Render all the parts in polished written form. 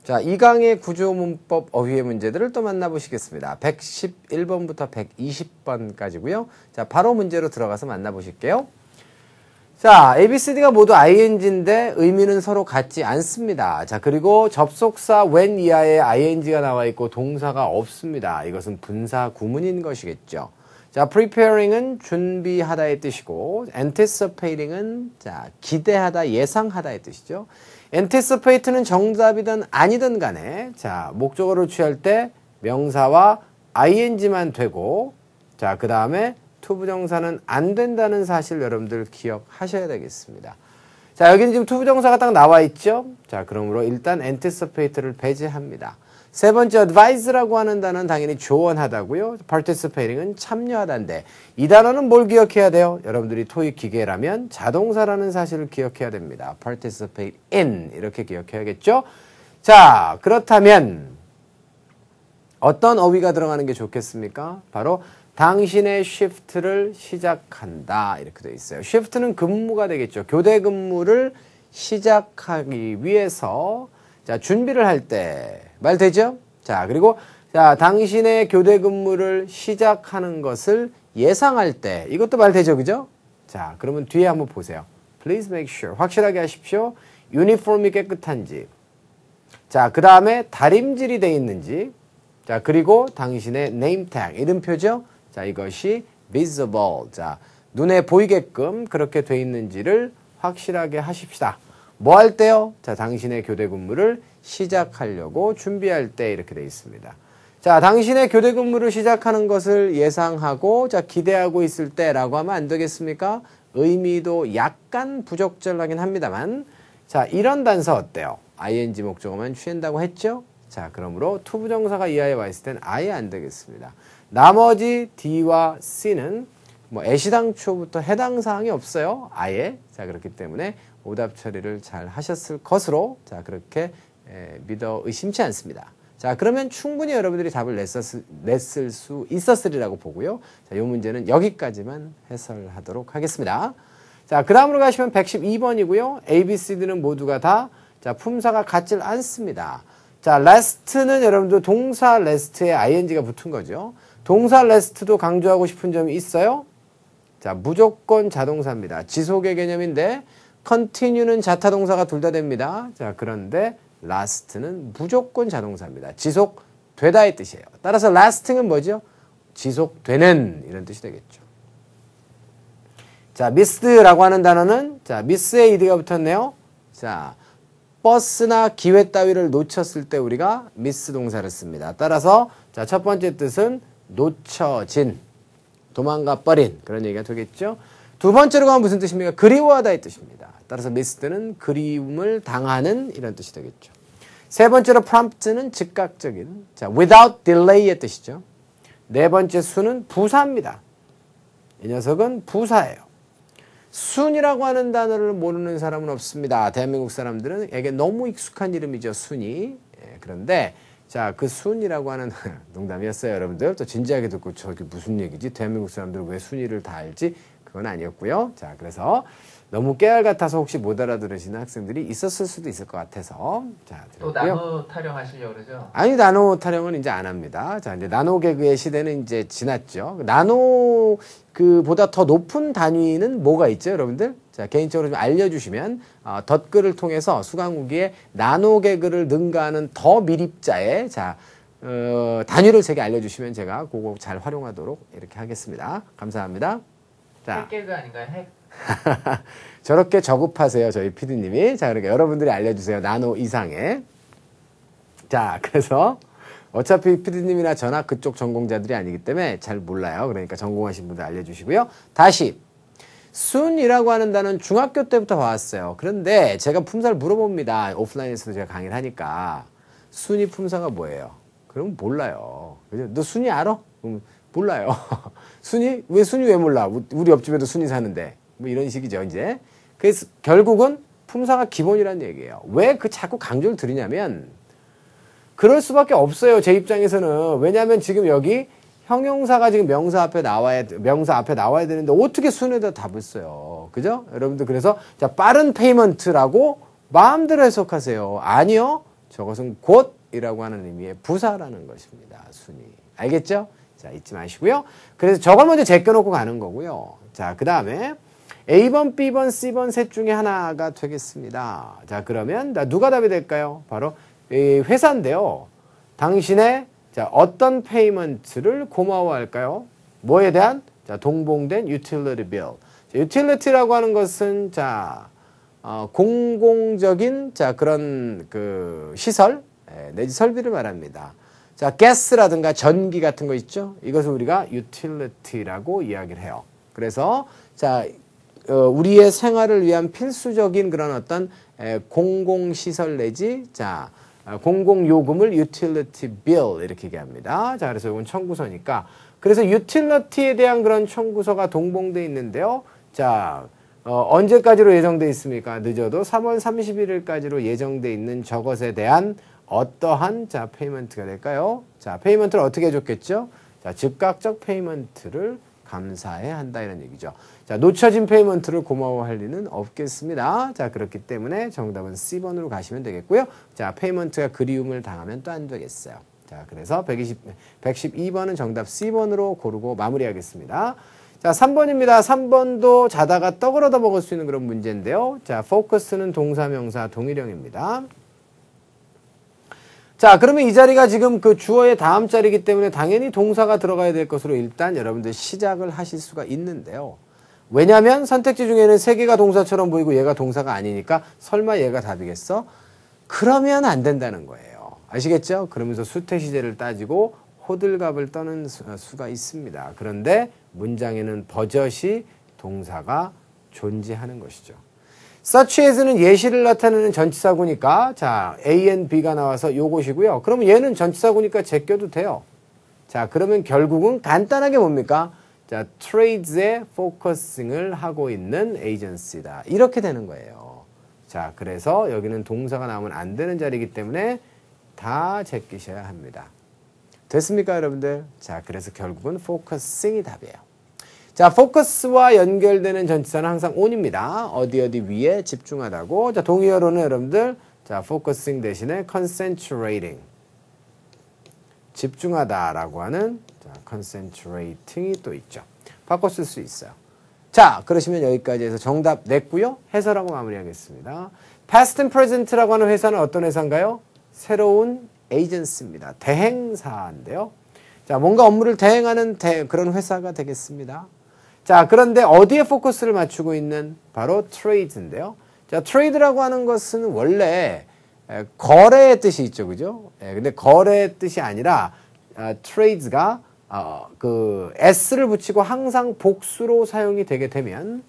자, 2강의 구조문법 어휘의 문제들을 또 만나보시겠습니다. 111번부터 120번까지고요. 자, 바로 문제로 들어가서 만나보실게요. 자, ABCD가 모두 ing인데 의미는 서로 같지 않습니다. 자, 그리고 접속사 when 이하에 ing가 나와 있고 동사가 없습니다. 이것은 분사 구문인 것이겠죠. 자, preparing은 준비하다의 뜻이고 anticipating은 자, 기대하다, 예상하다의 뜻이죠. anticipate는 정답이든 아니든 간에 자, 목적어를 취할 때 명사와 ing만 되고 자, 그 다음에 투부정사는 안 된다는 사실 여러분들 기억하셔야 되겠습니다. 자, 여기는 지금 투부정사가 딱 나와 있죠. 자, 그러므로 일단 anticipate를 배제합니다. 세 번째 advise라고 하는 단어는 당연히 조언하다고요. participating은 참여하다인데 이 단어는 뭘 기억해야 돼요? 여러분들이 토익 기계라면 자동사라는 사실을 기억해야 됩니다. participate in 이렇게 기억해야겠죠? 자, 그렇다면 어떤 어휘가 들어가는 게 좋겠습니까? 바로 당신의 shift를 시작한다 이렇게 되어 있어요. shift는 근무가 되겠죠. 교대 근무를 시작하기 위해서 자, 준비를 할 때 말 되죠? 자, 그리고 자, 당신의 교대 근무를 시작하는 것을 예상할 때 이것도 말 되죠, 그죠? 자, 그러면 뒤에 한번 보세요. Please make sure 확실하게 하십시오. 유니폼이 깨끗한지. 자, 그 다음에 다림질이 돼 있는지. 자, 그리고 당신의 name tag 이름표죠. 자, 이것이 visible. 자, 눈에 보이게끔 그렇게 돼 있는지를 확실하게 하십시다. 뭐 할 때요? 자, 당신의 교대 근무를 시작하려고 준비할 때 이렇게 돼 있습니다. 자, 당신의 교대 근무를 시작하는 것을 예상하고 자, 기대하고 있을 때라고 하면 안 되겠습니까? 의미도 약간 부적절하긴 합니다만 자, 이런 단서 어때요? ing 목적어만 취한다고 했죠? 자, 그러므로 투부정사가 이하에 와 있을 땐 아예 안 되겠습니다. 나머지 D와 C는 뭐 애시당초부터 해당 사항이 없어요. 아예. 자, 그렇기 때문에 오답 처리를 잘 하셨을 것으로 자, 그렇게 믿어 의심치 않습니다. 자, 그러면 충분히 여러분들이 답을 냈을 수 있었으리라고 보고요. 자, 이 문제는 여기까지만 해설하도록 하겠습니다. 자, 그 다음으로 가시면 112번이고요. A, B, C, D는 모두가 다 자, 품사가 같질 않습니다. 자, last는 여러분들 동사 last에 ing가 붙은 거죠. 동사 last도 강조하고 싶은 점이 있어요. 자, 무조건 자동사입니다. 지속의 개념인데 continue는 자타동사가 둘 다 됩니다. 자, 그런데 last는 무조건 자동사입니다. 지속되다의 뜻이에요. 따라서 lasting은 뭐죠? 지속되는 이런 뜻이 되겠죠. 자, missed라고 하는 단어는 자, miss에 ed가 붙었네요. 자, 버스나 기회 따위를 놓쳤을 때 우리가 miss 동사를 씁니다. 따라서 자, 첫 번째 뜻은 놓쳐진, 도망가 버린 그런 얘기가 되겠죠. 두 번째로 가면 무슨 뜻입니까? 그리워하다의 뜻입니다. 따라서 miss는 그리움을 당하는 이런 뜻이 되겠죠. 세 번째로 prompt는 즉각적인, 자, without delay의 뜻이죠. 네 번째 수는 부사입니다. 이 녀석은 부사예요. 순이라고 하는 단어를 모르는 사람은 없습니다. 대한민국 사람들에게 너무 익숙한 이름이죠, 순이. 예, 그런데 자, 그 순이라고 하는 농담이었어요, 여러분들. 또 진지하게 듣고 저게 무슨 얘기지? 대한민국 사람들은 왜 순이를 다 알지? 그건 아니었고요. 자, 그래서 너무 깨알 같아서 혹시 못 알아들으시는 학생들이 있었을 수도 있을 것 같아서 자, 또 나노 타령하시려고 그러죠? 아니, 나노 타령은 이제 안 합니다. 자, 이제 나노 개그의 시대는 이제 지났죠. 나노 그보다 더 높은 단위는 뭐가 있죠, 여러분들? 자, 개인적으로 좀 알려주시면 덧글을 통해서 수강후기에 나노 개그를 능가하는 더 미립자의 자, 단위를 제게 알려주시면 제가 그거 잘 활용하도록 이렇게 하겠습니다. 감사합니다. 자, 핵개그 아닌가요? 핵? 저렇게 저급하세요, 저희 PD님이. 자, 그러니까 여러분들이 알려주세요. 나노 이상의. 자, 그래서 어차피 PD님이나 저나 그쪽 전공자들이 아니기 때문에 잘 몰라요. 그러니까 전공하신 분들 알려주시고요. 다시 순이라고 하는 단어는 중학교 때부터 봐왔어요. 그런데 제가 품사를 물어봅니다. 오프라인에서도 제가 강의를 하니까 순이 품사가 뭐예요? 그럼 몰라요. 그죠? 너 순이 알아? 그럼 몰라요. 순이? 왜 순이 왜 몰라? 우리 옆집에도 순이 사는데. 뭐 이런 식이죠, 이제. 그래서 결국은 품사가 기본이라는 얘기예요. 왜 그 자꾸 강조를 드리냐면 그럴 수밖에 없어요, 제 입장에서는. 왜냐하면 지금 여기 형용사가 지금 명사 앞에 나와야 되는데 어떻게 순에다 답을 써요. 그죠? 여러분들 그래서 자, 빠른 페이먼트라고 마음대로 해석하세요. 아니요. 저것은 곧이라고 하는 의미의 부사라는 것입니다. 순위. 알겠죠? 자, 잊지 마시고요. 그래서 저걸 먼저 제껴놓고 가는 거고요. 자, 그 다음에 A번, B번, C번 셋 중에 하나가 되겠습니다. 자, 그러면 누가 답이 될까요? 바로 이 회사인데요. 당신의 자, 어떤 페이먼트를 고마워할까요? 뭐에 대한? 자, 동봉된 utility bill. 자, utility라고 하는 것은 자, 공공적인 자, 그런 그 시설 내지 설비를 말합니다. 자, 가스라든가 전기 같은 거 있죠? 이것을 우리가 utility라고 이야기를 해요. 그래서 자, 우리의 생활을 위한 필수적인 그런 어떤 공공시설 내지 자, 공공요금을 utility bill 이렇게 얘기합니다. 자, 그래서 이건 청구서니까. 그래서 utility에 대한 그런 청구서가 동봉돼 있는데요. 자, 언제까지로 예정돼 있습니까? 늦어도 3월 31일까지로 예정돼 있는 저것에 대한 어떠한 자, 페이먼트가 될까요? 자, 페이먼트를 어떻게 해줬겠죠? 자, 즉각적 페이먼트를 감사해야 한다 이런 얘기죠. 자, 놓쳐진 페이먼트를 고마워할 리는 없겠습니다. 자, 그렇기 때문에 정답은 C번으로 가시면 되겠고요. 자, 페이먼트가 그리움을 당하면 또 안 되겠어요. 자, 그래서 112번은 정답 C번으로 고르고 마무리하겠습니다. 자, 3번입니다. 3번도 자다가 떡을 얻어 먹을 수 있는 그런 문제인데요. 자, focus는 동사, 명사, 동일형입니다. 자, 그러면 이 자리가 지금 그 주어의 다음 자리이기 때문에 당연히 동사가 들어가야 될 것으로 일단 여러분들 시작을 하실 수가 있는데요. 왜냐하면 선택지 중에는 3개가 동사처럼 보이고 얘가 동사가 아니니까 설마 얘가 답이겠어? 그러면 안 된다는 거예요. 아시겠죠? 그러면서 수태시제를 따지고 호들갑을 떠는 수가 있습니다. 그런데 문장에는 버젓이 동사가 존재하는 것이죠. such as는 예시를 나타내는 전치사구니까 자, A and B가 나와서 요것이고요. 그러면 얘는 전치사구니까 제껴도 돼요. 자, 그러면 결국은 간단하게 뭡니까? 자, trades에 focusing을 하고 있는 agency다. 이렇게 되는 거예요. 자, 그래서 여기는 동사가 나오면 안 되는 자리이기 때문에 다 제끼셔야 합니다. 됐습니까, 여러분들? 자, 그래서 결국은 focusing이 답이에요. 자, focus와 연결되는 전치사는 항상 on입니다. 어디 위에 집중하다고. 자, 동의어로는 여러분들 자, focusing 대신에 concentrating. 집중하다라고 하는 자, concentrating이 또 있죠. 바꿔 쓸 수 있어요. 자, 그러시면 여기까지 해서 정답 냈고요. 해설하고 마무리하겠습니다. past and present라고 하는 회사는 어떤 회사인가요? 새로운 에이전시입니다. 대행사인데요. 자, 뭔가 업무를 대행하는 그런 회사가 되겠습니다. 자, 그런데 어디에 포커스를 맞추고 있는 바로 트레이드인데요. 자, 트레이드라고 하는 것은 원래 거래의 뜻이 있죠, 그죠? 근데 거래의 뜻이 아니라 트레이드가 그 s를 붙이고 항상 복수로 사용이 되게 되면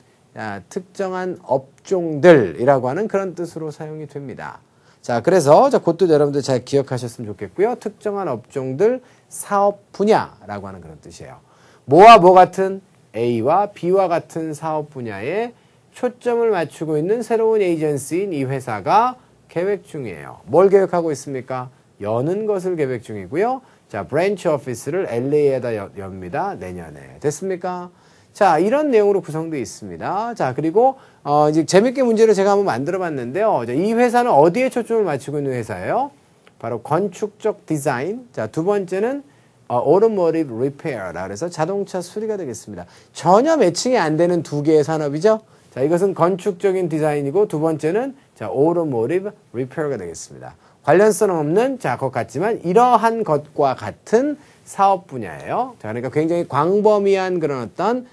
특정한 업종들이라고 하는 그런 뜻으로 사용이 됩니다. 자, 그래서 그것도 여러분들 잘 기억하셨으면 좋겠고요. 특정한 업종들, 사업 분야라고 하는 그런 뜻이에요. 뭐와 뭐 같은 A와 B와 같은 사업 분야에 초점을 맞추고 있는 새로운 에이전시인 이 회사가 계획 중이에요. 뭘 계획하고 있습니까? 여는 것을 계획 중이고요. 자, 브랜치 오피스를 LA에다 엽니다. 내년에. 됐습니까? 자, 이런 내용으로 구성되어 있습니다. 자, 그리고 이제 재밌게 문제를 제가 한번 만들어 봤는데요. 이 회사는 어디에 초점을 맞추고 있는 회사예요? 바로 건축적 디자인. 자, 두 번째는 automotive repair라 그래서 자동차 수리가 되겠습니다. 전혀 매칭이 안 되는 두 개의 산업이죠. 자, 이것은 건축적인 디자인이고 두 번째는 자, automotive repair가 되겠습니다. 관련성 없는 자, 것 같지만 이러한 것과 같은 사업 분야예요. 자, 그러니까 굉장히 광범위한 그런 어떤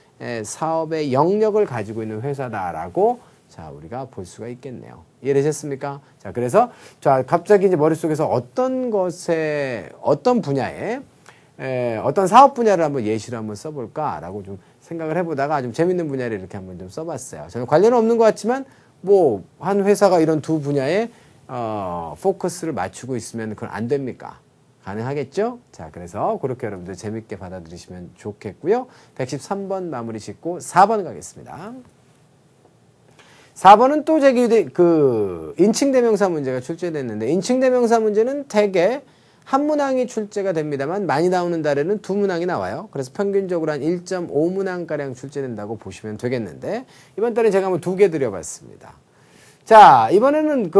사업의 영역을 가지고 있는 회사다라고 자, 우리가 볼 수가 있겠네요. 이해되셨습니까? 자, 그래서 자, 갑자기 이제 머릿속에서 어떤 것에 어떤 분야에 어떤 사업 분야를 한번 예시로 한번 써볼까라고 좀 생각을 해보다가 좀 재밌는 분야를 이렇게 한번 좀 써봤어요. 저는 관련은 없는 것 같지만 뭐 한 회사가 이런 두 분야에 포커스를 맞추고 있으면 그건 안 됩니까? 가능하겠죠? 자, 그래서 그렇게 여러분들 재밌게 받아들이시면 좋겠고요. 113번 마무리 짓고 4번 가겠습니다. 4번은 또 인칭대명사 문제가 출제됐는데 인칭대명사 문제는 대개 한 문항이 출제가 됩니다만 많이 나오는 달에는 두 문항이 나와요. 그래서 평균적으로 한 1.5문항가량 출제된다고 보시면 되겠는데 이번 달에 제가 한번 2개 드려봤습니다. 자, 이번에는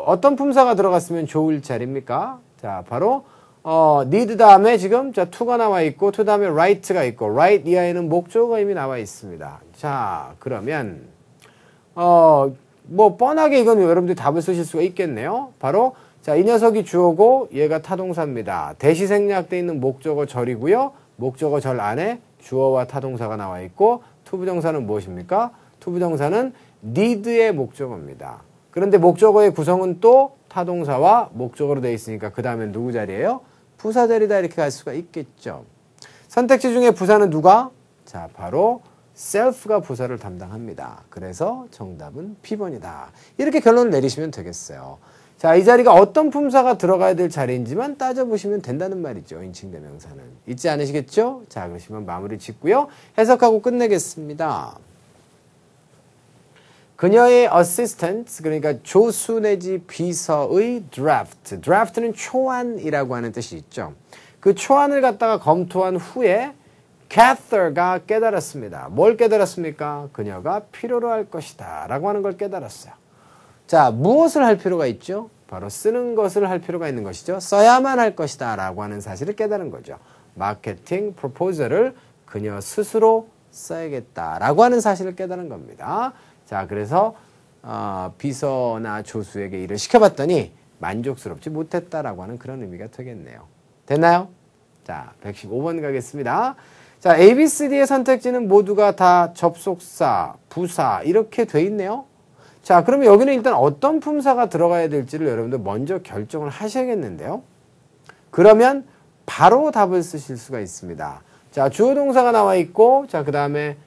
어떤 품사가 들어갔으면 좋을 자리입니까? 자, 바로, need 다음에 지금, 자, to가 나와 있고, to 다음에 right가 있고, right 이하에는 목적어가 이미 나와 있습니다. 자, 그러면, 뭐, 뻔하게 이건 여러분들이 답을 쓰실 수가 있겠네요. 바로, 자, 이 녀석이 주어고, 얘가 타동사입니다. 대시 생략되어 있는 목적어 절이고요. 목적어 절 안에 주어와 타동사가 나와 있고, 투부정사는 무엇입니까? 투부정사는 need의 목적어입니다. 그런데 목적어의 구성은 또 타동사와 목적어로 되어 있으니까 그 다음엔 누구 자리예요? 부사 자리다 이렇게 갈 수가 있겠죠. 선택지 중에 부사는 누가? 자, 바로 self가 부사를 담당합니다. 그래서 정답은 B번이다. 이렇게 결론을 내리시면 되겠어요. 자, 이 자리가 어떤 품사가 들어가야 될 자리인지만 따져보시면 된다는 말이죠. 인칭대명사는. 잊지 않으시겠죠? 자, 그러시면 마무리 짓고요. 해석하고 끝내겠습니다. 그녀의 assistant, 그러니까 조수 내지 비서의 draft. draft는 초안이라고 하는 뜻이 있죠. 그 초안을 갖다가 검토한 후에 Cather가 깨달았습니다. 뭘 깨달았습니까? 그녀가 필요로 할 것이다 라고 하는 걸 깨달았어요. 자, 무엇을 할 필요가 있죠? 바로 쓰는 것을 할 필요가 있는 것이죠. 써야만 할 것이다 라고 하는 사실을 깨달은 거죠. 마케팅 프로포저를 그녀 스스로 써야겠다 라고 하는 사실을 깨달은 겁니다. 자, 그래서 비서나 조수에게 일을 시켜봤더니 만족스럽지 못했다라고 하는 그런 의미가 되겠네요. 됐나요? 자, 115번 가겠습니다. 자, A, B, C, D의 선택지는 모두가 다 접속사, 부사 이렇게 돼 있네요. 자, 그러면 여기는 일단 어떤 품사가 들어가야 될지를 여러분들 먼저 결정을 하셔야겠는데요. 그러면 바로 답을 쓰실 수가 있습니다. 자, 주어 동사가 나와 있고, 자, 그 다음에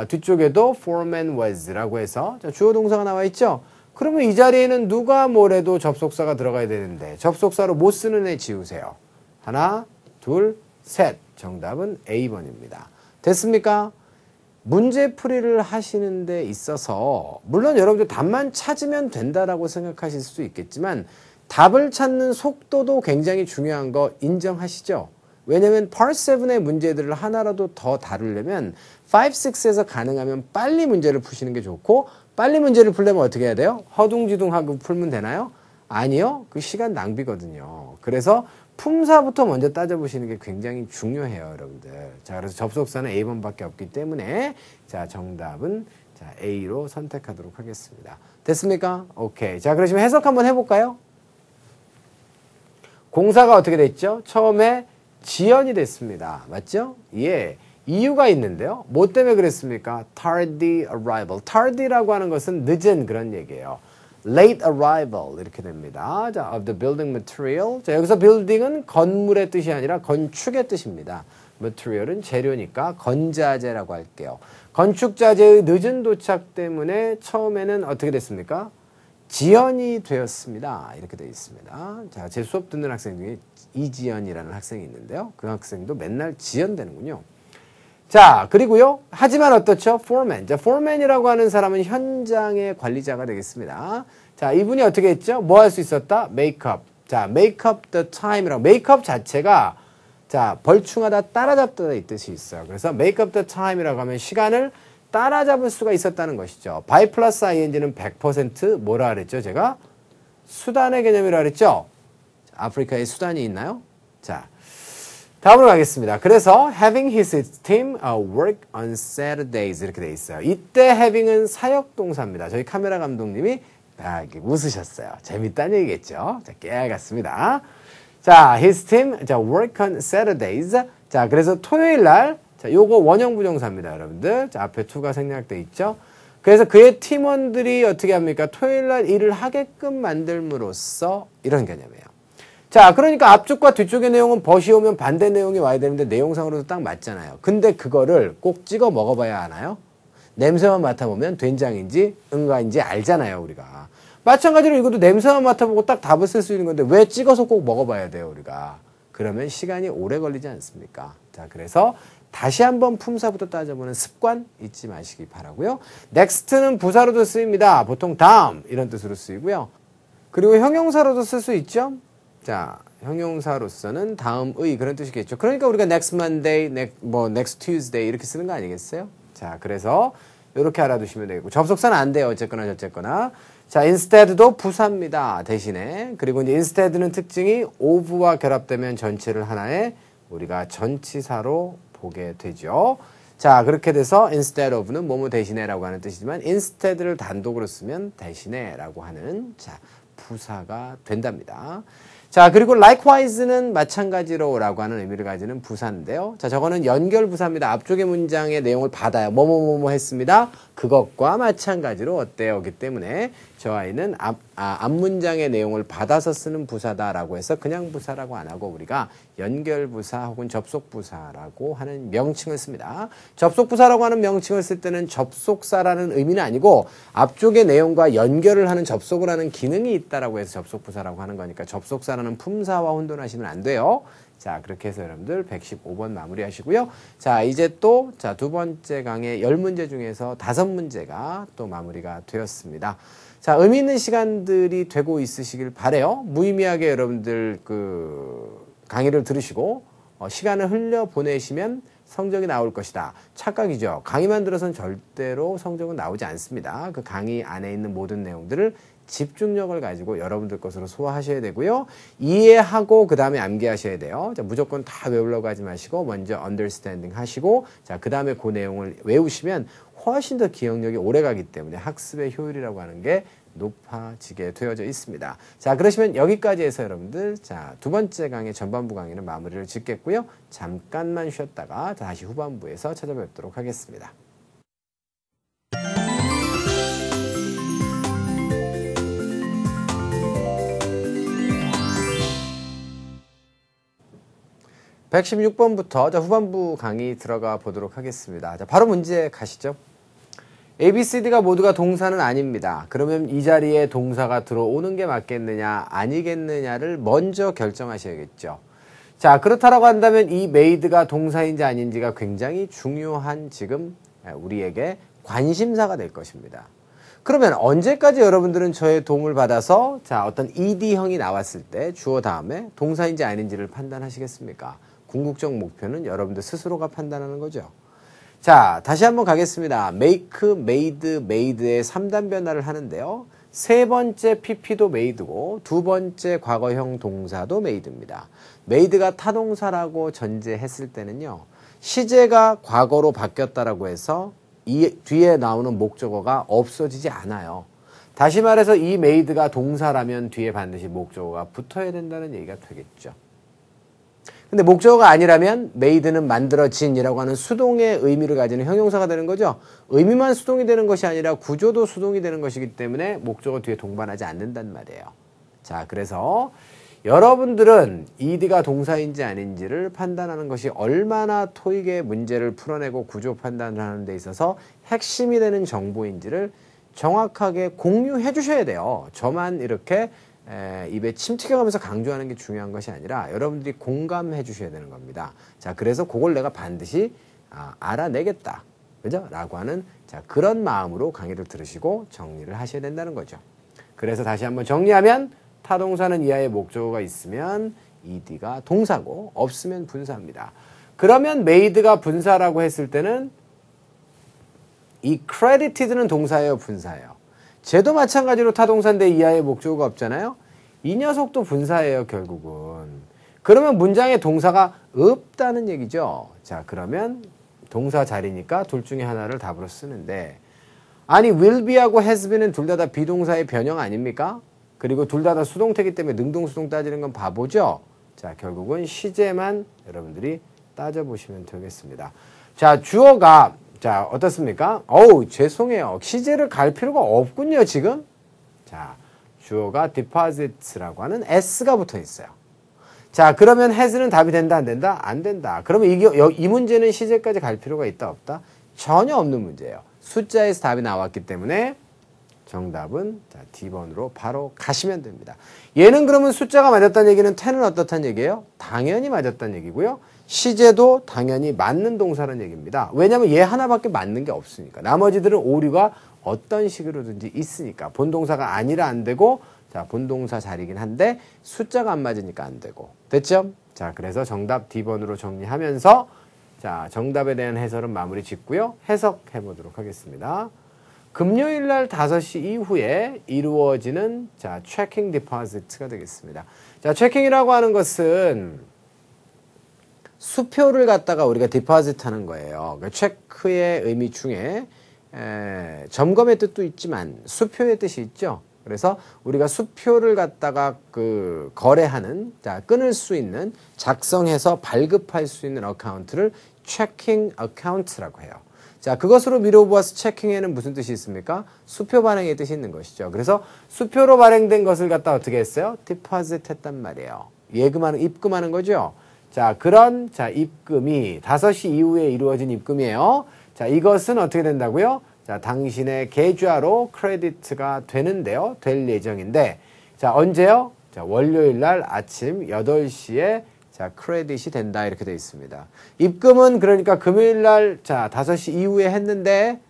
뒤쪽에도 foreman was라고 해서 자, 주어 동사가 나와 있죠. 그러면 이 자리에는 누가 뭐래도 접속사가 들어가야 되는데 접속사로 못 쓰는 애 지우세요. 하나, 둘, 셋. 정답은 A번입니다. 됐습니까? 문제풀이를 하시는 데 있어서 물론 여러분들 답만 찾으면 된다라고 생각하실 수도 있겠지만 답을 찾는 속도도 굉장히 중요한 거 인정하시죠? 왜냐면 Part 7의 문제들을 하나라도 더 다루려면 5, 6에서 가능하면 빨리 문제를 푸시는 게 좋고 빨리 문제를 풀려면 어떻게 해야 돼요? 허둥지둥하고 풀면 되나요? 아니요. 그 시간 낭비거든요. 그래서 품사부터 먼저 따져보시는 게 굉장히 중요해요, 여러분들. 자, 그래서 접속사는 A번밖에 없기 때문에 자, 정답은 자, A로 선택하도록 하겠습니다. 됐습니까? 오케이. 자, 그러시면 해석 한번 해볼까요? 공사가 어떻게 됐죠? 처음에 지연이 됐습니다. 맞죠? 예. 이유가 있는데요. 뭐 때문에 그랬습니까? tardy arrival. tardy라고 하는 것은 늦은 그런 얘기예요. late arrival 이렇게 됩니다. 자, of the building material. 자, 여기서 building은 건물의 뜻이 아니라 건축의 뜻입니다. material은 재료니까 건자재라고 할게요. 건축자재의 늦은 도착 때문에 처음에는 어떻게 됐습니까? 지연이 되었습니다. 이렇게 되어 있습니다. 자, 제 수업 듣는 학생 중에 이지연이라는 학생이 있는데요. 그 학생도 맨날 지연되는군요. 자, 그리고요. 하지만 어떻죠? foreman. 자, foreman이라고 하는 사람은 현장의 관리자가 되겠습니다. 자, 이분이 어떻게 했죠? 뭐 할 수 있었다? make up. 자, make up the time이라고. make up 자체가 자, 벌충하다, 따라잡다 이 뜻이 있어요. 그래서 make up the time이라고 하면 시간을 따라잡을 수가 있었다는 것이죠. by 플러스 ing는 100% 뭐라 그랬죠? 제가 수단의 개념이라 그랬죠? 아프리카에 수단이 있나요? 자, 다음으로 가겠습니다. 그래서 having his team work on Saturdays 이렇게 돼 있어요. 이때 having은 사역동사입니다. 저희 카메라 감독님이 이렇게 웃으셨어요. 재밌다는 얘기겠죠? 자, 깨알같습니다. 자, his team 자, work on Saturdays. 자, 그래서 토요일 날 자, 요거 원형 부정사입니다, 여러분들. 자, 앞에 to가 생략돼 있죠. 그래서 그의 팀원들이 어떻게 합니까? 토요일 날 일을 하게끔 만들므로써 이런 개념이에요. 자, 그러니까 앞쪽과 뒤쪽의 내용은 벗이 오면 반대 내용이 와야 되는데 내용상으로도 딱 맞잖아요. 근데 그거를 꼭 찍어 먹어봐야 하나요? 냄새만 맡아보면 된장인지 응가인지 알잖아요, 우리가. 마찬가지로 이것도 냄새만 맡아보고 딱 답을 쓸 수 있는 건데 왜 찍어서 꼭 먹어봐야 돼요, 우리가. 그러면 시간이 오래 걸리지 않습니까? 자, 그래서 다시 한번 품사부터 따져보는 습관 잊지 마시기 바라고요. next는 부사로도 쓰입니다. 보통 다음 이런 뜻으로 쓰이고요. 그리고 형용사로도 쓸 수 있죠. 자, 형용사로서는 다음의 그런 뜻이겠죠. 그러니까 우리가 next Monday, next Tuesday 이렇게 쓰는 거 아니겠어요? 자, 그래서 이렇게 알아두시면 되겠고 접속사는 안 돼요. 어쨌거나 저쨌거나. 자, instead도 부사입니다. 대신에. 그리고 이제 instead는 특징이 of와 결합되면 전체를 하나의 우리가 전치사로 보게 되죠. 자, 그렇게 돼서 instead of는 뭐뭐 대신에라고 하는 뜻이지만 instead를 단독으로 쓰면 대신에라고 하는 자, 부사가 된답니다. 자, 그리고 likewise는 마찬가지로 라고 하는 의미를 가지는 부사인데요. 자, 저거는 연결 부사입니다. 앞쪽의 문장의 내용을 받아요. 뭐뭐뭐뭐 했습니다. 그것과 마찬가지로 어때요? 기 때문에 저 아이는 앞문장의 내용을 받아서 쓰는 부사다라고 해서 그냥 부사라고 안 하고 우리가 연결 부사 혹은 접속 부사라고 하는 명칭을 씁니다. 접속 부사라고 하는 명칭을 쓸 때는 접속사라는 의미는 아니고 앞쪽의 내용과 연결을 하는 접속을 하는 기능이 있다라고 해서 접속 부사라고 하는 거니까 접속사라는 품사와 혼돈하시면 안 돼요. 자, 그렇게 해서 여러분들 115번 마무리 하시고요. 자, 이제 또, 자, 두 번째 강의 10문제 중에서 5문제가 또 마무리가 되었습니다. 자, 의미 있는 시간들이 되고 있으시길 바래요. 무의미하게 여러분들 강의를 들으시고, 시간을 흘려 보내시면 성적이 나올 것이다. 착각이죠. 강의만 들어서는 절대로 성적은 나오지 않습니다. 그 강의 안에 있는 모든 내용들을 집중력을 가지고 여러분들 것으로 소화하셔야 되고요. 이해하고 그 다음에 암기하셔야 돼요. 자, 무조건 다 외우려고 하지 마시고 먼저 understanding 하시고 자, 그 다음에 그 내용을 외우시면 훨씬 더 기억력이 오래 가기 때문에 학습의 효율이라고 하는 게 높아지게 되어져 있습니다. 자, 그러시면 여기까지 해서 여러분들 자, 두 번째 강의 전반부 강의는 마무리를 짓겠고요. 잠깐만 쉬었다가 다시 후반부에서 찾아뵙도록 하겠습니다. (116번부터) 자, 후반부 강의 들어가 보도록 하겠습니다. 자, 바로 문제 가시죠. ABCD가 모두가 동사는 아닙니다. 그러면 이 자리에 동사가 들어오는 게 맞겠느냐 아니겠느냐를 먼저 결정하셔야겠죠. 자, 그렇다라고 한다면 이 made가 동사인지 아닌지가 굉장히 중요한 지금 우리에게 관심사가 될 것입니다. 그러면 언제까지 여러분들은 저의 도움을 받아서 자, 어떤 ED형이 나왔을 때 주어 다음에 동사인지 아닌지를 판단하시겠습니까? 궁극적 목표는 여러분들 스스로가 판단하는 거죠. 자, 다시 한번 가겠습니다. make, made, made의 3단 변화를 하는데요. 세 번째 PP도 made고 두 번째 과거형 동사도 made입니다. made가 타동사라고 전제했을 때는요. 시제가 과거로 바뀌었다라고 해서 이 뒤에 나오는 목적어가 없어지지 않아요. 다시 말해서 이 made가 동사라면 뒤에 반드시 목적어가 붙어야 된다는 얘기가 되겠죠. 근데 목적어가 아니라면 made는 만들어진이라고 하는 수동의 의미를 가지는 형용사가 되는 거죠. 의미만 수동이 되는 것이 아니라 구조도 수동이 되는 것이기 때문에 목적어 뒤에 동반하지 않는단 말이에요. 자, 그래서 여러분들은 ED가 동사인지 아닌지를 판단하는 것이 얼마나 토익의 문제를 풀어내고 구조 판단을 하는 데 있어서 핵심이 되는 정보인지를 정확하게 공유해 주셔야 돼요. 저만 이렇게 입에 침 튀겨가면서 강조하는 게 중요한 것이 아니라 여러분들이 공감해 주셔야 되는 겁니다. 자, 그래서 그걸 내가 반드시 알아내겠다. 그죠? 라고 하는 자, 그런 마음으로 강의를 들으시고 정리를 하셔야 된다는 거죠. 그래서 다시 한번 정리하면 타동사는 이하의 목적어가 있으면 ED가 동사고 없으면 분사입니다. 그러면 made가 분사라고 했을 때는 이 credited는 동사예요, 분사예요? 쟤도 마찬가지로 타동사인데 이하의 목적어가 없잖아요. 이 녀석도 분사예요, 결국은. 그러면 문장에 동사가 없다는 얘기죠. 자, 그러면 동사 자리니까 둘 중에 하나를 답으로 쓰는데 아니 will be하고 has be는 둘 다 비동사의 변형 아닙니까? 그리고 둘 다 수동태이기 때문에 능동수동 따지는 건 바보죠. 자, 결국은 시제만 여러분들이 따져보시면 되겠습니다. 자, 주어가 자, 어떻습니까? 어우, 죄송해요. 시제를 갈 필요가 없군요, 지금. 자, 주어가 deposits라고 하는 s가 붙어 있어요. 자, 그러면 has는 답이 된다, 안 된다? 안 된다. 그러면 이 문제는 시제까지 갈 필요가 있다, 없다? 전혀 없는 문제예요. 숫자에서 답이 나왔기 때문에 정답은 자, D번으로 바로 가시면 됩니다. 얘는 그러면 숫자가 맞았다는 얘기는 10은 어떻다는 얘기예요? 당연히 맞았다는 얘기고요. 시제도 당연히 맞는 동사라는 얘기입니다. 왜냐하면 얘 하나밖에 맞는 게 없으니까. 나머지들은 오류가 어떤 식으로든지 있으니까. 본동사가 아니라 안 되고 자, 본동사 자리긴 한데 숫자가 안 맞으니까 안 되고. 됐죠? 자, 그래서 정답 D번으로 정리하면서 자, 정답에 대한 해설은 마무리 짓고요. 해석해 보도록 하겠습니다. 금요일 날 5시 이후에 이루어지는 자, checking deposit가 되겠습니다. 자, checking이라고 하는 것은 수표를 갖다가 우리가 디포짓 하는 거예요. 그러니까 체크의 의미 중에 점검의 뜻도 있지만 수표의 뜻이 있죠. 그래서 우리가 수표를 갖다가 그 거래하는, 자, 끊을 수 있는, 작성해서 발급할 수 있는 어카운트를 체킹 어카운트라고 해요. 자, 그것으로 미뤄보아서 체킹에는 무슨 뜻이 있습니까? 수표 발행의 뜻이 있는 것이죠. 그래서 수표로 발행된 것을 갖다 어떻게 했어요? 디포짓 했단 말이에요. 입금하는 거죠. 자, 그런, 자, 입금이 5시 이후에 이루어진 입금이에요. 자, 이것은 어떻게 된다고요? 자, 당신의 계좌로 크레디트가 되는데요. 될 예정인데, 자, 언제요? 자, 월요일 날 아침 8시에 자, 크레딧이 된다. 이렇게 되어 있습니다. 입금은 그러니까 금요일 날, 자, 5시 이후에 했는데,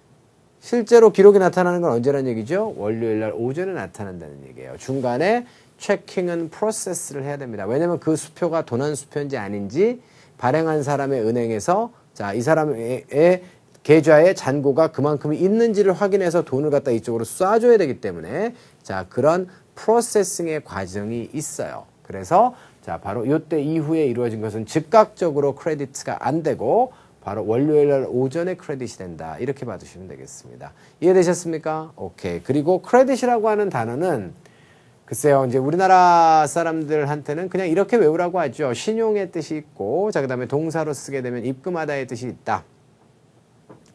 실제로 기록이 나타나는 건 언제라는 얘기죠? 월요일 날 오전에 나타난다는 얘기예요. 중간에 체킹은 프로세스를 해야 됩니다. 왜냐면 그 수표가 도난 수표인지 아닌지 발행한 사람의 은행에서 자, 이 사람의 계좌에 잔고가 그만큼 있는지를 확인해서 돈을 갖다 이쪽으로 쏴줘야 되기 때문에 자, 그런 프로세싱의 과정이 있어요. 그래서 자, 바로 이때 이후에 이루어진 것은 즉각적으로 크레디트가 안 되고 바로 월요일 날 오전에 크레딧이 된다. 이렇게 봐주시면 되겠습니다. 이해되셨습니까? 오케이. 그리고 크레딧이라고 하는 단어는 글쎄요, 이제 우리나라 사람들한테는 그냥 이렇게 외우라고 하죠. 신용의 뜻이 있고, 자, 그 다음에 동사로 쓰게 되면 입금하다의 뜻이 있다.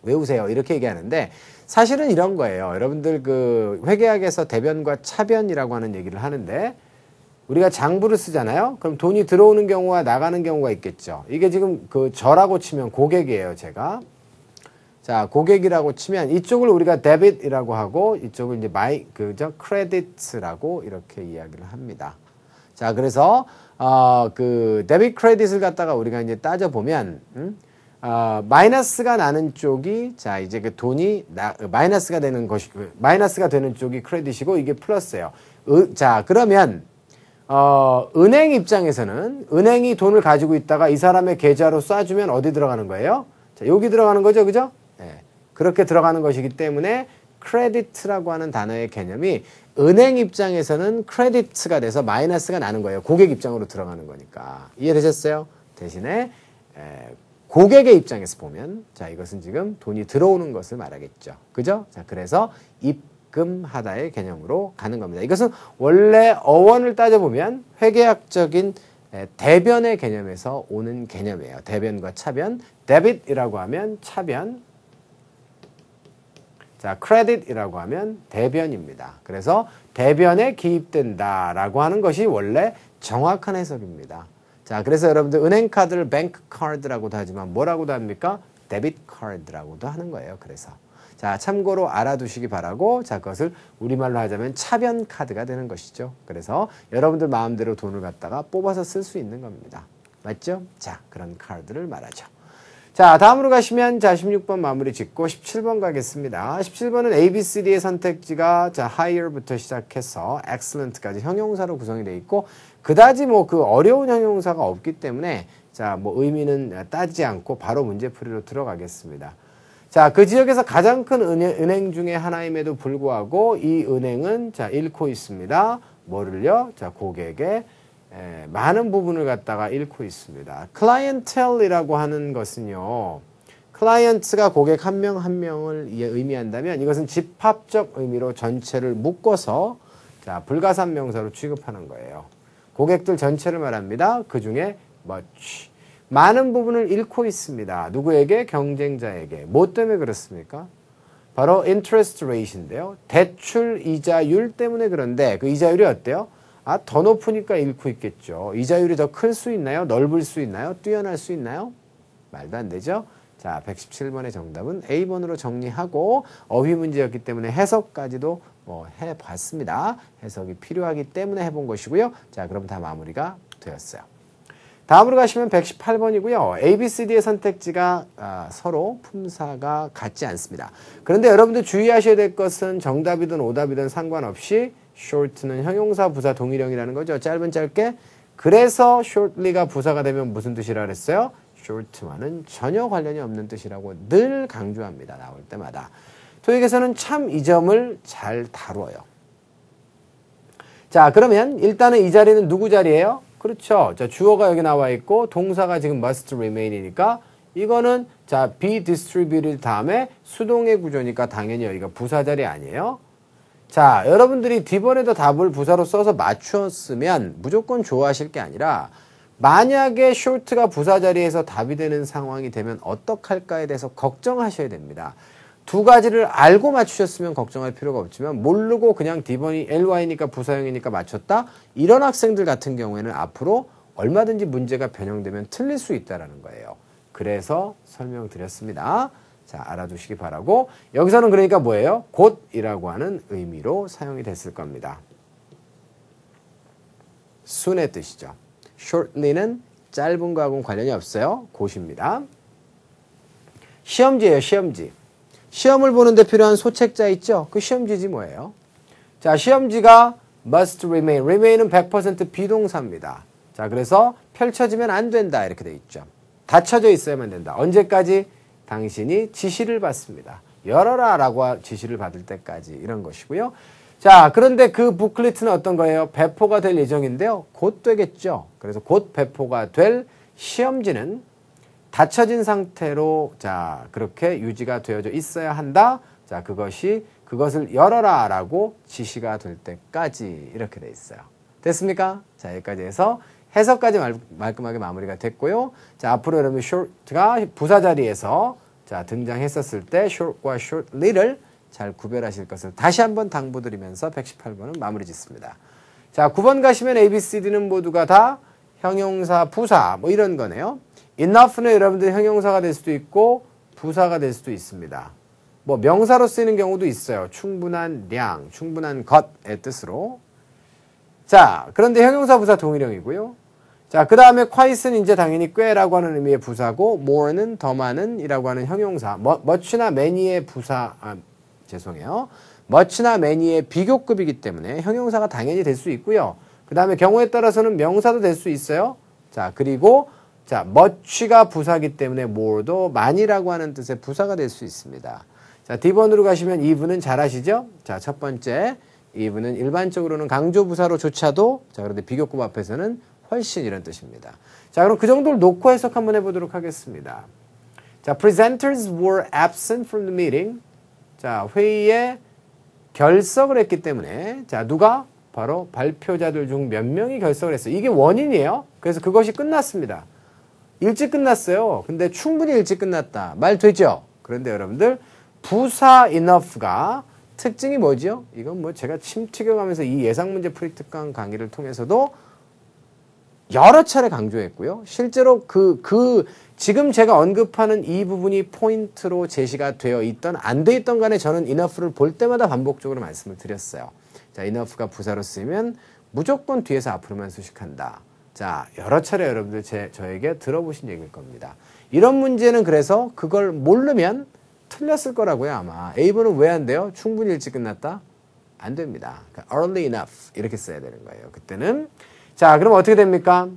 외우세요. 이렇게 얘기하는데, 사실은 이런 거예요. 여러분들 그 회계학에서 대변과 차변이라고 하는 얘기를 하는데, 우리가 장부를 쓰잖아요. 그럼 돈이 들어오는 경우와 나가는 경우가 있겠죠. 이게 지금 그 저라고 치면 고객이에요, 제가. 자, 고객이라고 치면 이쪽을 우리가 데빗이라고 하고 이쪽을 이제 크레딧이라고 이렇게 이야기를 합니다. 자, 그래서 그 데빗 크레딧을 갖다가 우리가 이제 따져 보면 마이너스가 나는 쪽이 자, 이제 그 돈이 마이너스가 되는 것이 마이너스가 되는 쪽이 크레딧이고 이게 플러스예요. 자, 그러면 은행 입장에서는 은행이 돈을 가지고 있다가 이 사람의 계좌로 쏴주면 어디 들어가는 거예요? 자, 여기 들어가는 거죠, 그죠? 네. 그렇게 들어가는 것이기 때문에 크레디트라고 하는 단어의 개념이 은행 입장에서는 크레디트가 돼서 마이너스가 나는 거예요. 고객 입장으로 들어가는 거니까. 이해되셨어요? 대신에 고객의 입장에서 보면 자, 이것은 지금 돈이 들어오는 것을 말하겠죠. 그죠? 자, 그래서 입금하다의 개념으로 가는 겁니다. 이것은 원래 어원을 따져보면 회계학적인 대변의 개념에서 오는 개념이에요. 대변과 차변. 데빗이라고 하면 차변. 자, 크레딧이라고 하면 대변입니다. 그래서 대변에 기입된다라고 하는 것이 원래 정확한 해석입니다. 자, 그래서 여러분들 은행카드를 뱅크카드라고도 하지만 뭐라고도 합니까? 데빗카드라고도 하는 거예요. 그래서 자, 참고로 알아두시기 바라고 자, 그것을 우리말로 하자면 차변카드가 되는 것이죠. 그래서 여러분들 마음대로 돈을 갖다가 뽑아서 쓸 수 있는 겁니다. 맞죠? 자, 그런 카드를 말하죠. 자, 다음으로 가시면 자, 16번 마무리 짓고 17번 가겠습니다. 17번은 ABCD의 선택지가 자, higher부터 시작해서 excellent까지 형용사로 구성이 되어 있고 그다지 뭐 그 어려운 형용사가 없기 때문에 자, 뭐 의미는 따지지 않고 바로 문제풀이로 들어가겠습니다. 자, 그 지역에서 가장 큰 은행 중에 하나임에도 불구하고 이 은행은 자, 잃고 있습니다. 뭐를요? 자, 고객의 많은 부분을 갖다가 잃고 있습니다. 클라이언텔이라고 하는 것은요. 클라이언트가 고객 한 명 한 명을 의미한다면 이것은 집합적 의미로 전체를 묶어서 자, 불가산명사로 취급하는 거예요. 고객들 전체를 말합니다. 그 중에 much. 많은 부분을 잃고 있습니다. 누구에게? 경쟁자에게. 뭐 때문에 그렇습니까? 바로 interest rate인데요. 대출 이자율 때문에 그런데 그 이자율이 어때요? 아, 더 높으니까 잃고 있겠죠. 이자율이 더 클 수 있나요? 넓을 수 있나요? 뛰어날 수 있나요? 말도 안 되죠. 자, 117번의 정답은 A번으로 정리하고 어휘 문제였기 때문에 해석까지도 뭐 해봤습니다. 해석이 필요하기 때문에 해본 것이고요. 자, 그럼 다 마무리가 되었어요. 다음으로 가시면 118번이고요. ABCD의 선택지가 서로 품사가 같지 않습니다. 그런데 여러분들 주의하셔야 될 것은 정답이든 오답이든 상관없이 short는 형용사 부사 동일형이라는 거죠. 짧은 짧게. 그래서 shortly가 부사가 되면 무슨 뜻이라 그랬어요? short와는 전혀 관련이 없는 뜻이라고 늘 강조합니다. 나올 때마다. 토익에서는 참 이 점을 잘 다뤄요. 자, 그러면 일단은 이 자리는 누구 자리예요? 그렇죠. 자, 주어가 여기 나와 있고 동사가 지금 must remain이니까 이거는 자, be distributed 다음에 수동의 구조니까 당연히 여기가 부사 자리 아니에요? 자, 여러분들이 D번에도 답을 부사로 써서 맞추었으면 무조건 좋아하실 게 아니라 만약에 short가 부사 자리에서 답이 되는 상황이 되면 어떡할까에 대해서 걱정하셔야 됩니다. 두 가지를 알고 맞추셨으면 걱정할 필요가 없지만 모르고 그냥 D번이 LY니까 부사형이니까 맞췄다? 이런 학생들 같은 경우에는 앞으로 얼마든지 문제가 변형되면 틀릴 수 있다는 거예요. 그래서 설명드렸습니다. 자, 알아두시기 바라고. 여기서는 그러니까 뭐예요? 곧이라고 하는 의미로 사용이 됐을 겁니다. soon의 뜻이죠. shortly는 짧은 거하고는 관련이 없어요. 곧입니다. 시험지예요, 시험지. 시험을 보는데 필요한 소책자 있죠? 그 시험지지 뭐예요? 자, 시험지가 must remain. remain은 100% 비동사입니다. 자, 그래서 펼쳐지면 안 된다 이렇게 돼 있죠. 닫혀져 있어야만 된다. 언제까지? 당신이 지시를 받습니다. 열어라 라고 지시를 받을 때까지 이런 것이고요. 자, 그런데 그 북클리트는 어떤 거예요? 배포가 될 예정인데요. 곧 되겠죠. 그래서 곧 배포가 될 시험지는 닫혀진 상태로 자, 그렇게 유지가 되어져 있어야 한다. 자, 그것을 열어라 라고 지시가 될 때까지 이렇게 돼 있어요. 됐습니까? 자, 여기까지 해서 해석까지 말끔하게 마무리가 됐고요. 자, 앞으로 여러분 short가 부사 자리에서 자, 등장했었을 때 short과 shortly를 잘 구별하실 것을 다시 한번 당부드리면서 118번은 마무리 짓습니다. 자, 9번 가시면 A, B, C, D는 모두가 다 형용사, 부사 뭐 이런 거네요. enough는 여러분들 형용사가 될 수도 있고 부사가 될 수도 있습니다. 뭐 명사로 쓰이는 경우도 있어요. 충분한 량, 충분한 것의 뜻으로. 자, 그런데 형용사, 부사 동일형이고요. 자, 그 다음에 quite는 이제 당연히 꽤라고 하는 의미의 부사고 more는 더 많은 이라고 하는 형용사. much나 many의 죄송해요. much나 many의 비교급이기 때문에 형용사가 당연히 될 수 있고요. 그 다음에 경우에 따라서는 명사도 될 수 있어요. 자, 그리고 자, much가 부사기 때문에 more도 많이라고 하는 뜻의 부사가 될 수 있습니다. 자, D번으로 가시면 even은 잘 아시죠? 자, 첫 번째 even은 일반적으로는 강조부사로조차도 자, 그런데 비교급 앞에서는 훨씬 이런 뜻입니다. 자, 그럼 그 정도를 놓고 해석 한번 해보도록 하겠습니다. 자, presenters were absent from the meeting. 자, 회의에 결석을 했기 때문에 자, 누가? 바로 발표자들 중 몇 명이 결석을 했어요. 이게 원인이에요. 그래서 그것이 끝났습니다. 일찍 끝났어요. 근데 충분히 일찍 끝났다. 말 되죠? 그런데 여러분들 부사 enough가 특징이 뭐죠? 이건 뭐 제가 침 튀겨가면서 이 예상문제 풀이특강 강의를 통해서도 여러 차례 강조했고요. 실제로 지금 제가 언급하는 이 부분이 포인트로 제시가 되어 있던 안 돼 있던 간에 저는 enough를 볼 때마다 반복적으로 말씀을 드렸어요. 자, enough가 부사로 쓰이면 무조건 뒤에서 앞으로만 수식한다. 자, 여러 차례 여러분들 저에게 들어보신 얘기일 겁니다. 이런 문제는 그래서 그걸 모르면 틀렸을 거라고요, 아마. A번은 왜 안 돼요? 충분히 일찍 끝났다? 안 됩니다. 그러니까 early enough 이렇게 써야 되는 거예요. 그때는. 자, 그럼 어떻게 됩니까?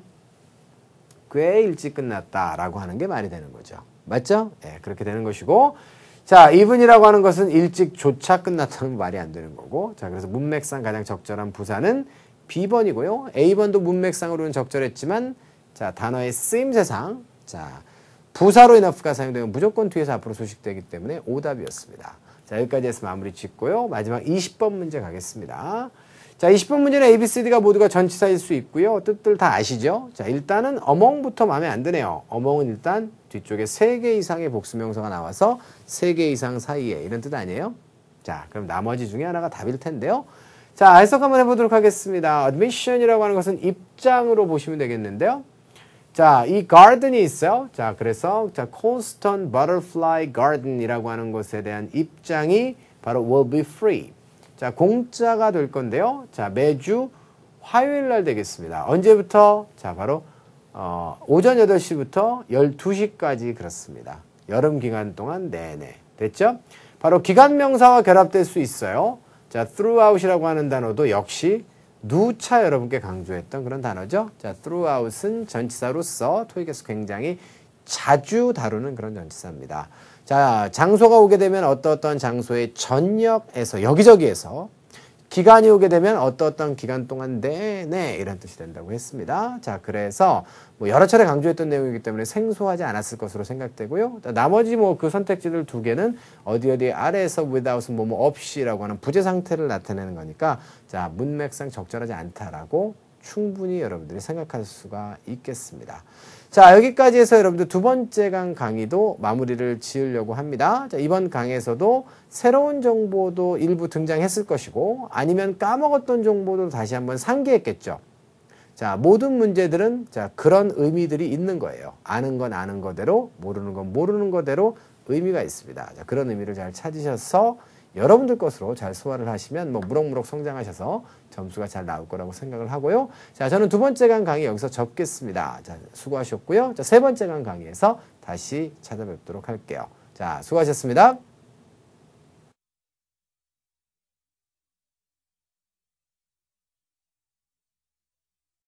꽤 일찍 끝났다라고 하는 게 말이 되는 거죠. 맞죠? 예, 그렇게 되는 것이고. 자, even이라고 하는 것은 일찍조차 끝났다는 말이 안 되는 거고. 자, 그래서 문맥상 가장 적절한 부사는 B번이고요. A번도 문맥상으로는 적절했지만 자, 단어의 쓰임새상 자, 부사로 enough가 사용되면 무조건 뒤에서 앞으로 소식되기 때문에 오답이었습니다. 자, 여기까지 해서 마무리 짓고요. 마지막 20번 문제 가겠습니다. 자, 20번 문제는 A, B, C, D가 모두가 전치사일 수 있고요. 뜻들 다 아시죠? 자, 일단은 among부터 마음에 안 드네요. among은 일단 뒤쪽에 3개 이상의 복수명사가 나와서 3개 이상 사이에 이런 뜻 아니에요? 자, 그럼 나머지 중에 하나가 답일 텐데요. 자, 해석 한번 해보도록 하겠습니다. admission이라고 하는 것은 입장으로 보시면 되겠는데요. 자, 이 garden이 있어요. 자, 그래서 자, Colston Butterfly Garden이라고 하는 것에 대한 입장이 바로 will be free. 자, 공짜가 될 건데요. 자, 매주 화요일 날 되겠습니다. 언제부터? 자, 바로 오전 8시부터 12시까지 그렇습니다. 여름 기간 동안 내내. 됐죠? 바로 기간 명사와 결합될 수 있어요. 자, throughout이라고 하는 단어도 역시 누차 여러분께 강조했던 그런 단어죠. 자, throughout은 전치사로서 토익에서 굉장히 자주 다루는 그런 전치사입니다. 자, 장소가 오게 되면 어떤 장소의 전역에서 여기저기에서 기간이 오게 되면 어떤 기간 동안 내내 이런 뜻이 된다고 했습니다. 자, 그래서 뭐 여러 차례 강조했던 내용이기 때문에 생소하지 않았을 것으로 생각되고요. 나머지 뭐 그 선택지들 두 개는 어디 아래에서 without 뭐뭐 없이라고 하는 부재 상태를 나타내는 거니까 자, 문맥상 적절하지 않다라고 충분히 여러분들이 생각할 수가 있겠습니다. 자, 여기까지 해서 여러분들 두 번째 강 강의도 마무리를 지으려고 합니다. 자, 이번 강에서도 새로운 정보도 일부 등장했을 것이고 아니면 까먹었던 정보도 다시 한번 상기했겠죠. 자, 모든 문제들은 자, 그런 의미들이 있는 거예요. 아는 건 아는 거대로, 모르는 건 모르는 거대로 의미가 있습니다. 자, 그런 의미를 잘 찾으셔서 여러분들 것으로 잘 소화를 하시면 뭐 무럭무럭 성장하셔서 점수가 잘 나올 거라고 생각을 하고요. 자, 저는 두 번째 강 강의 여기서 접겠습니다. 자, 수고하셨고요. 자, 세 번째 강 강의에서 다시 찾아뵙도록 할게요. 자, 수고하셨습니다.